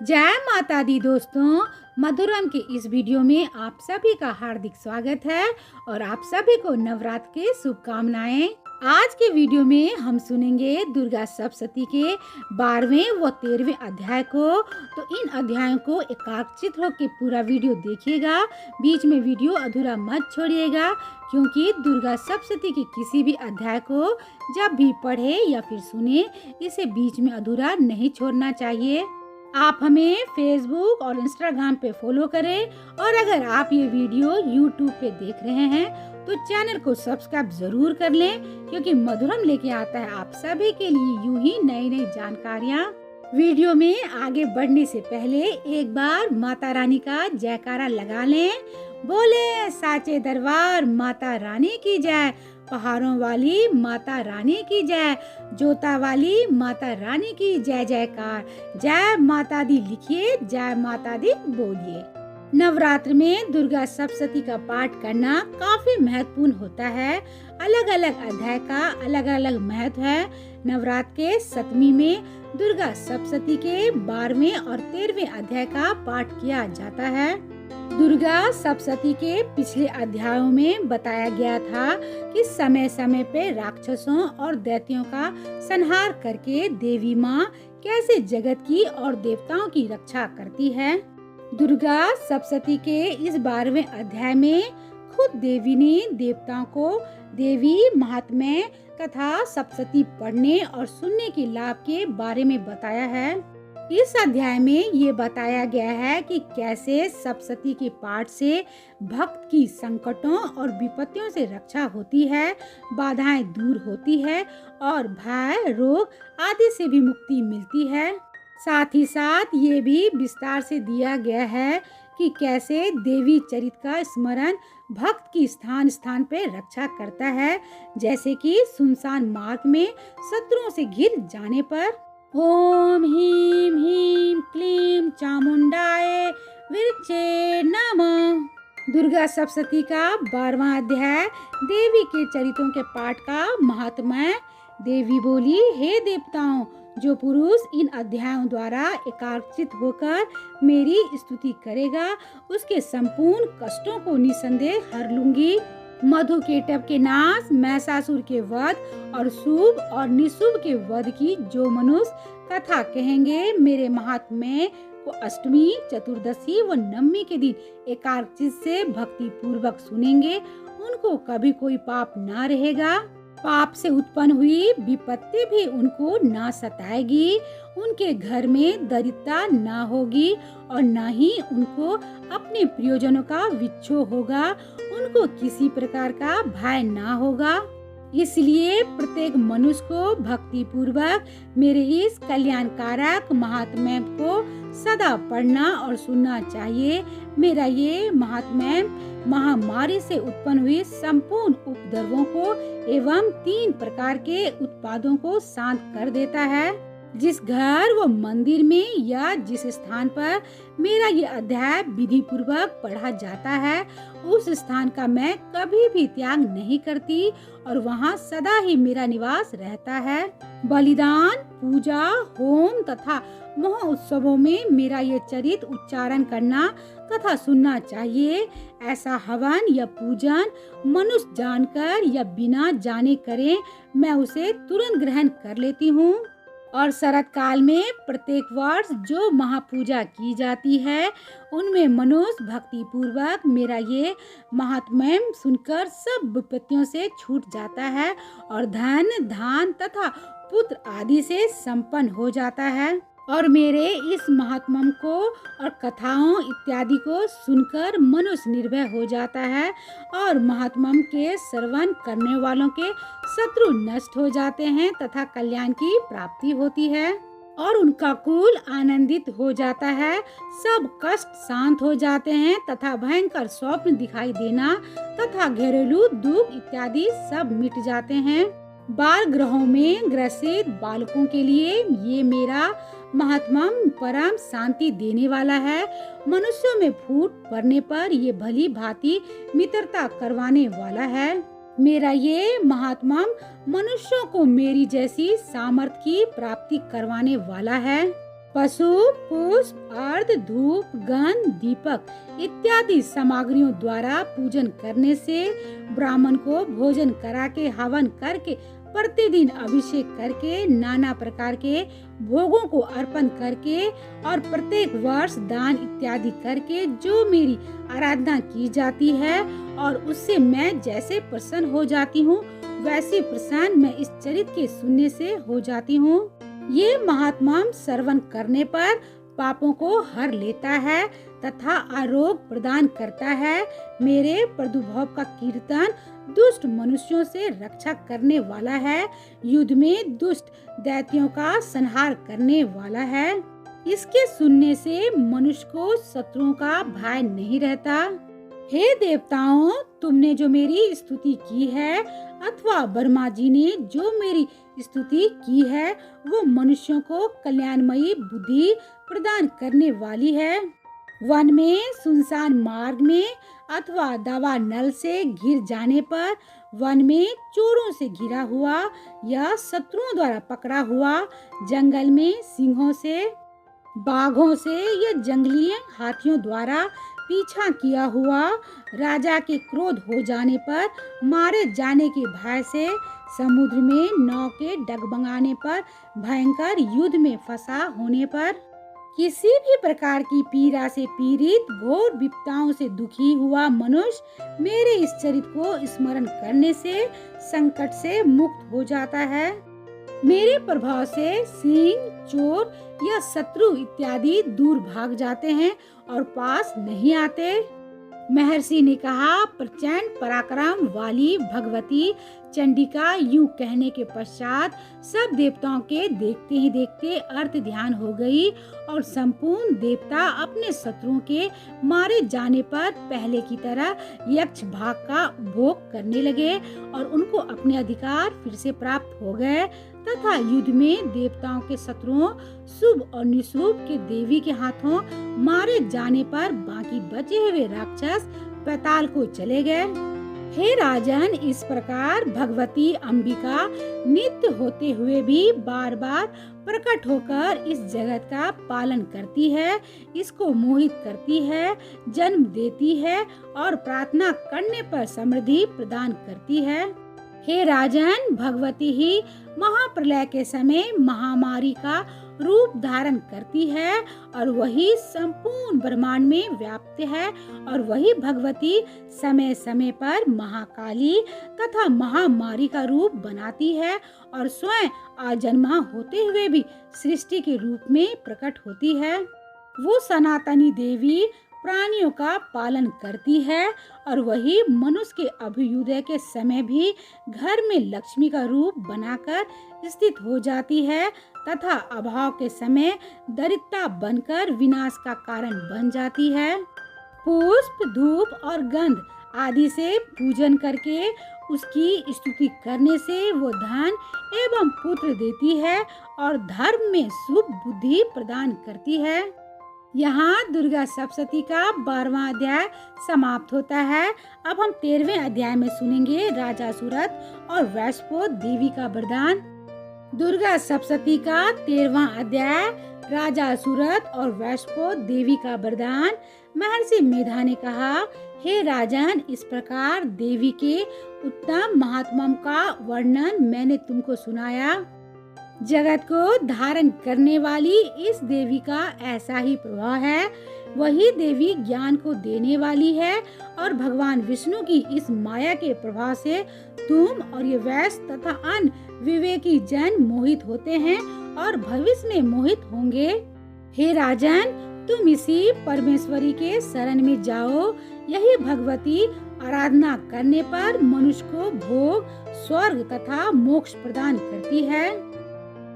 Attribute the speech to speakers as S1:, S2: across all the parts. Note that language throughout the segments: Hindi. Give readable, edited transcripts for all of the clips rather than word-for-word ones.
S1: जय माता दी दोस्तों, मधुरम के इस वीडियो में आप सभी का हार्दिक स्वागत है और आप सभी को नवरात्र की शुभकामनाएं। आज के वीडियो में हम सुनेंगे दुर्गा सप्तशती के 12वें व 13वें अध्याय को। तो इन अध्यायों को एकाग्रचित होकर पूरा वीडियो देखिएगा, बीच में वीडियो अधूरा मत छोड़िएगा, क्योंकि दुर्गा सप्तशती के किसी भी अध्याय को जब भी पढ़े या फिर सुने, इसे बीच में अधूरा नहीं छोड़ना चाहिए। आप हमें फेसबुक और इंस्टाग्राम पे फॉलो करें और अगर आप ये वीडियो यूट्यूब पे देख रहे हैं तो चैनल को सब्सक्राइब जरूर कर लें, क्योंकि मधुरम लेके आता है आप सभी के लिए यूं ही नई नई जानकारियाँ। वीडियो में आगे बढ़ने से पहले एक बार माता रानी का जयकारा लगा लें। बोले साचे दरबार माता रानी की जय, पहाड़ों वाली माता रानी की जय, जोता वाली माता रानी की जय जयकार। जय माता दी लिखिए, जय माता दी बोलिए। नवरात्र में दुर्गा सप्तशती का पाठ करना काफी महत्वपूर्ण होता है। अलग अलग अध्याय का अलग अलग महत्व है। नवरात्र के 7वीं में दुर्गा सप्तशती के 12वें और 13वें अध्याय का पाठ किया जाता है। दुर्गा सप्तशती के पिछले अध्यायों में बताया गया था कि समय समय पे राक्षसों और दैत्यों का संहार करके देवी माँ कैसे जगत की और देवताओं की रक्षा करती है। दुर्गा सप्तशती के इस 12वें अध्याय में खुद देवी ने देवताओं को देवी महात्म्य कथा सप्तशती पढ़ने और सुनने के लाभ के बारे में बताया है। इस अध्याय में ये बताया गया है कि कैसे सप्तशती के पाठ से भक्त की संकटों और विपत्तियों से रक्षा होती है, बाधाएं दूर होती है और भय रोग आदि से भी मुक्ति मिलती है। साथ ही साथ ये भी विस्तार से दिया गया है कि कैसे देवी चरित का स्मरण भक्त की स्थान स्थान पे रक्षा करता है, जैसे कि सुनसान मार्ग में शत्रुओं से घिर जाने पर। ओम ह्रीं ह्रीं क्लीं चामुंडाय विरचे नमः। दुर्गा सप्तशती का 12वां अध्याय देवी के चरित्रों के पाठ का महात्म्य। देवी बोली, हे देवताओं, जो पुरुष इन अध्यायों द्वारा एकाग्रचित होकर मेरी स्तुति करेगा, उसके संपूर्ण कष्टों को निसंदेह हर लूंगी। मधुकेटभ के नाश, महिषासुर के वध और शुभ और निशुभ के वध की जो मनुष्य कथा कहेंगे, मेरे महात्म्य को अष्टमी, चतुर्दशी व नवमी के दिन एकाग्रचित से भक्ति पूर्वक सुनेंगे, उनको कभी कोई पाप ना रहेगा। पाप से उत्पन्न हुई विपत्ति भी उनको ना सताएगी, उनके घर में दरिद्रता ना होगी और न ही उनको अपने प्रियजनों का विच्छोह होगा, उनको किसी प्रकार का भय ना होगा। इसलिए प्रत्येक मनुष्य को भक्ति पूर्वक मेरे इस कल्याणकारक महात्म्य को सदा पढ़ना और सुनना चाहिए। मेरा ये महात्म्य महामारी से उत्पन्न हुई संपूर्ण उपद्रवों को एवं 3 प्रकार के उत्पादों को शांत कर देता है। जिस घर व मंदिर में या जिस स्थान पर मेरा ये अध्याय विधि पूर्वक पढ़ा जाता है, उस स्थान का मैं कभी भी त्याग नहीं करती और वहाँ सदा ही मेरा निवास रहता है। बलिदान, पूजा, होम तथा महोत्सवों में मेरा ये चरित उच्चारण करना तथा सुनना चाहिए। ऐसा हवन या पूजन मनुष्य जानकर या बिना जाने करे, मैं उसे तुरंत ग्रहण कर लेती हूँ। और शरत काल में प्रत्येक वर्ष जो महापूजा की जाती है, उनमें मनुष्य भक्ति पूर्वक मेरा ये महात्म्य सुनकर सब विपत्तियों से छूट जाता है और धन धान तथा पुत्र आदि से संपन्न हो जाता है। और मेरे इस महात्म्य को और कथाओं इत्यादि को सुनकर मनुष्य निर्भय हो जाता है और महात्म्य के श्रवण करने वालों के शत्रु नष्ट हो जाते हैं तथा कल्याण की प्राप्ति होती है और उनका कुल आनंदित हो जाता है। सब कष्ट शांत हो जाते हैं तथा भयंकर स्वप्न दिखाई देना तथा घरेलू दुख इत्यादि सब मिट जाते हैं। बाल ग्रहों में ग्रसित बालकों के लिए ये मेरा महात्म्य परम शांति देने वाला है। मनुष्यों में फूट पड़ने पर ये भली भांति मित्रता करवाने वाला है। मेरा ये महात्म्य मनुष्यों को मेरी जैसी सामर्थ्य की प्राप्ति करवाने वाला है। पशु, पुष्प, अर्घ, धूप, गंध, दीपक इत्यादि सामग्रियों द्वारा पूजन करने से, ब्राह्मण को भोजन करा के, हवन करके, प्रतिदिन अभिषेक करके, नाना प्रकार के भोगों को अर्पण करके और प्रत्येक वर्ष दान इत्यादि करके जो मेरी आराधना की जाती है और उससे मैं जैसे प्रसन्न हो जाती हूँ, वैसे प्रसन्न मैं इस चरित्र के सुनने से हो जाती हूँ। ये महात्मा श्रवण करने पर पापों को हर लेता है तथा आरोग्य प्रदान करता है। मेरे प्रादुर्भाव का कीर्तन दुष्ट मनुष्यों से रक्षा करने वाला है, युद्ध में दुष्ट दैत्यों का संहार करने वाला है। इसके सुनने से मनुष्य को शत्रुओं का भय नहीं रहता। हे देवताओं, तुमने जो मेरी स्तुति की है अथवा ब्रह्मा जी ने जो मेरी स्तुति की है, वो मनुष्यों को कल्याणमयी बुद्धि प्रदान करने वाली है। वन में, सुनसान मार्ग में अथवा दावा नल से घिर जाने पर, वन में चोरों से घिरा हुआ या शत्रुओं द्वारा पकड़ा हुआ, जंगल में सिंहों से, बाघों से या जंगली हाथियों द्वारा पीछा किया हुआ, राजा के क्रोध हो जाने पर, मारे जाने के भय से, समुद्र में नाव के डगमगाने पर, भयंकर युद्ध में फंसा होने पर, किसी भी प्रकार की पीड़ा से पीड़ित, घोर विपदाओं से दुखी हुआ मनुष्य मेरे इस चरित्र को स्मरण करने से संकट से मुक्त हो जाता है। मेरे प्रभाव से सिंह, चोर या शत्रु इत्यादि दूर भाग जाते हैं और पास नहीं आते। महर्षि ने कहा, प्रचंड पराक्रम वाली भगवती चंडिका यूं कहने के पश्चात सब देवताओं के देखते ही देखते अर्थ ध्यान हो गई और संपूर्ण देवता अपने शत्रुओं के मारे जाने पर पहले की तरह यक्ष भाग का उपभोग करने लगे और उनको अपने अधिकार फिर से प्राप्त हो गए तथा युद्ध में देवताओं के शत्रुओं शुभ और निशुभ के देवी के हाथों मारे जाने पर बाकी बचे हुए राक्षस पाताल को चले गए। हे राजन, इस प्रकार भगवती अंबिका नित्य होते हुए भी बार बार प्रकट होकर इस जगत का पालन करती है, इसको मोहित करती है, जन्म देती है और प्रार्थना करने पर समृद्धि प्रदान करती है। हे राजन, भगवती ही महाप्रलय के समय महामारी का रूप धारण करती है और वही संपूर्ण ब्रह्मांड में व्याप्त है और वही भगवती समय समय पर महाकाली तथा महामारी का रूप बनाती है और स्वयं अजन्मा होते हुए भी सृष्टि के रूप में प्रकट होती है। वो सनातनी देवी प्राणियों का पालन करती है और वही मनुष्य के अभ्युदय के समय भी घर में लक्ष्मी का रूप बनाकर स्थित हो जाती है तथा अभाव के समय दरिद्रता बनकर विनाश का कारण बन जाती है। पुष्प, धूप और गंध आदि से पूजन करके उसकी स्तुति करने से वो धन एवं पुत्र देती है और धर्म में शुभ बुद्धि प्रदान करती है। यहाँ दुर्गा सप्तशती का 12वां अध्याय समाप्त होता है। अब हम 13वें अध्याय में सुनेंगे राजा सूरत और वैश्वो देवी का वरदान। दुर्गा सप्तशती का 13वां अध्याय, राजा सूरत और वैश्वो देवी का वरदान। महर्षि मेधा ने कहा, हे राजन, इस प्रकार देवी के उत्तम महात्मा का वर्णन मैंने तुमको सुनाया। जगत को धारण करने वाली इस देवी का ऐसा ही प्रभाव है। वही देवी ज्ञान को देने वाली है और भगवान विष्णु की इस माया के प्रभाव से तुम और ये वैश्य तथा अन्य विवेकी जन मोहित होते हैं और भविष्य में मोहित होंगे। हे राजन, तुम इसी परमेश्वरी के शरण में जाओ। यही भगवती आराधना करने पर मनुष्य को भोग, स्वर्ग तथा मोक्ष प्रदान करती है।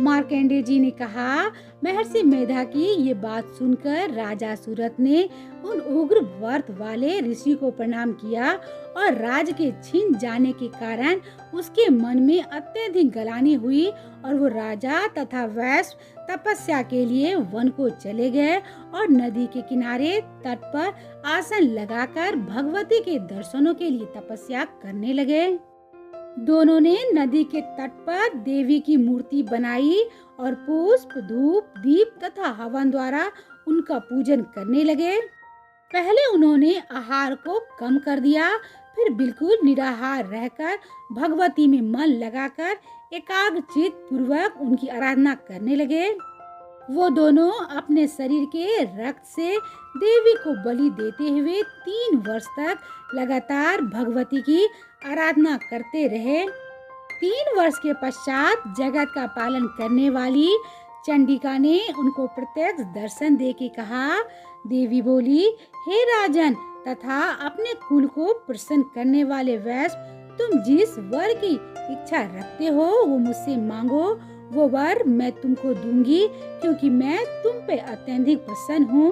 S1: मार्कंडेय जी ने कहा, महर्षि मेधा की ये बात सुनकर राजा सूरत ने उन उग्र व्रत वाले ऋषि को प्रणाम किया और राज के छीन जाने के कारण उसके मन में अत्यधिक गलानी हुई और वो राजा तथा वैश्य तपस्या के लिए वन को चले गए और नदी के किनारे तट पर आसन लगाकर भगवती के दर्शनों के लिए तपस्या करने लगे। दोनों ने नदी के तट पर देवी की मूर्ति बनाई और पुष्प, धूप, दीप तथा हवन द्वारा उनका पूजन करने लगे। पहले उन्होंने आहार को कम कर दिया, फिर बिल्कुल निराहार रहकर भगवती में मन लगाकर एकाग्रचित पूर्वक उनकी आराधना करने लगे। वो दोनों अपने शरीर के रक्त से देवी को बलि देते हुए 3 वर्ष तक लगातार भगवती की आराधना करते रहे। 3 वर्ष के पश्चात जगत का पालन करने वाली चंडिका ने उनको प्रत्यक्ष दर्शन देके कहा। देवी बोली, हे राजन तथा अपने कुल को प्रसन्न करने वाले वैश्य, तुम जिस वर की इच्छा रखते हो वो मुझसे मांगो, वो वर मैं तुमको दूंगी, क्योंकि मैं तुम पे अत्यधिक प्रसन्न हूँ।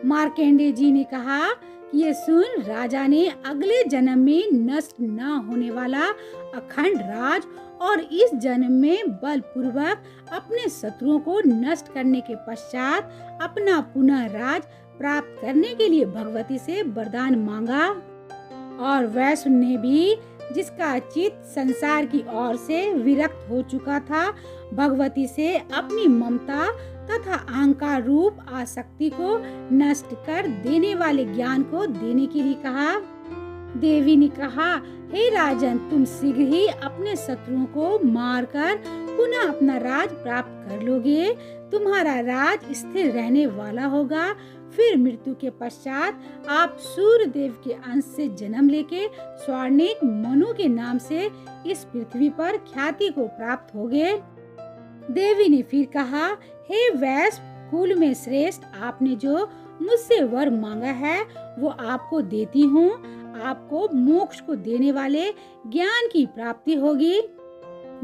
S1: मार्कंडेय जी ने कहा कि ये सुन राजा ने अगले जन्म में नष्ट न होने वाला अखंड राज और इस जन्म में बलपूर्वक अपने शत्रुओं को नष्ट करने के पश्चात अपना पुनः राज प्राप्त करने के लिए भगवती से वरदान मांगा। और वैश्य ने भी, जिसका चित्त संसार की ओर से विरक्त हो चुका था, भगवती से अपनी ममता तथा अहंकार रूप आसक्ति को नष्ट कर देने वाले ज्ञान को देने के लिए कहा। देवी ने कहा, हे राजन, तुम शीघ्र ही अपने शत्रुओं को मारकर पुनः अपना राज प्राप्त कर लोगे। तुम्हारा राज स्थिर रहने वाला होगा। फिर मृत्यु के पश्चात आप सूर्य देव के अंश से जन्म लेके स्वर्णिक मनु के नाम से इस पृथ्वी पर ख्याति को प्राप्त होगे। देवी ने फिर कहा, हे वैश्य कुल में श्रेष्ठ, आपने जो मुझसे वर मांगा है वो आपको देती हूँ। आपको मोक्ष को देने वाले ज्ञान की प्राप्ति होगी।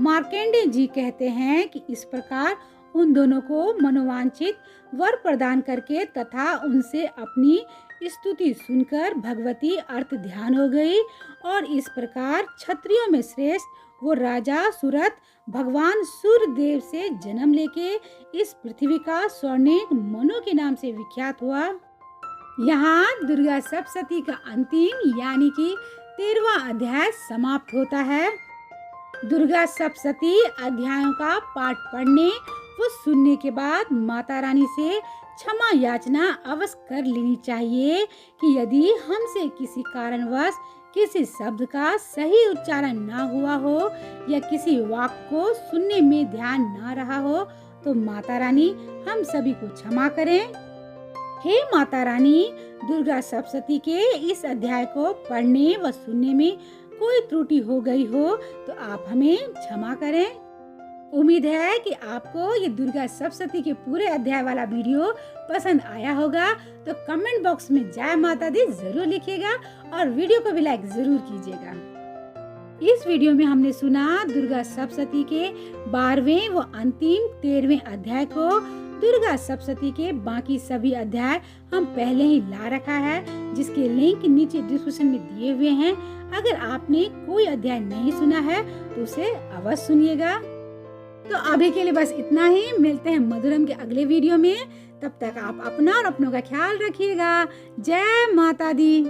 S1: मार्कंडेय जी कहते हैं कि इस प्रकार उन दोनों को मनोवांछित वर प्रदान करके तथा उनसे अपनी स्तुति सुनकर भगवती अर्थ ध्यान हो गई। और इस प्रकार क्षत्रियों में श्रेष्ठ वो राजा सुरथ भगवान सूर्य देव से जन्म लेके इस पृथ्वी का स्वर्णिक मनु के नाम से विख्यात हुआ। यहाँ दुर्गा सप्तशती का अंतिम यानी कि 13वां अध्याय समाप्त होता है। दुर्गा सप्तशती अध्यायों का पाठ पढ़ने व सुनने के बाद माता रानी से क्षमा याचना अवश्य कर लेनी चाहिए कि यदि हमसे किसी कारणवश किसी शब्द का सही उच्चारण ना हुआ हो या किसी वाक्य को सुनने में ध्यान ना रहा हो तो माता रानी हम सभी को क्षमा करें। हे माता रानी, दुर्गा सप्तशती के इस अध्याय को पढ़ने व सुनने में कोई त्रुटि हो गई हो तो आप हमें क्षमा करें। उम्मीद है कि आपको ये दुर्गा सप्तशती के पूरे अध्याय वाला वीडियो पसंद आया होगा। तो कमेंट बॉक्स में जय माता दी जरूर लिखिएगा और वीडियो को भी लाइक जरूर कीजिएगा। इस वीडियो में हमने सुना दुर्गा सप्तशती के 12वें व अंतिम 13वें अध्याय को। दुर्गा सप्तशती के बाकी सभी अध्याय हम पहले ही ला रखा है, जिसके लिंक नीचे डिस्क्रिप्शन में दिए हुए हैं। अगर आपने कोई अध्याय नहीं सुना है तो उसे अवश्य सुनिएगा। तो अभी के लिए बस इतना ही। मिलते हैं मधुरम के अगले वीडियो में। तब तक आप अपना और अपनों का ख्याल रखिएगा। जय माता दी।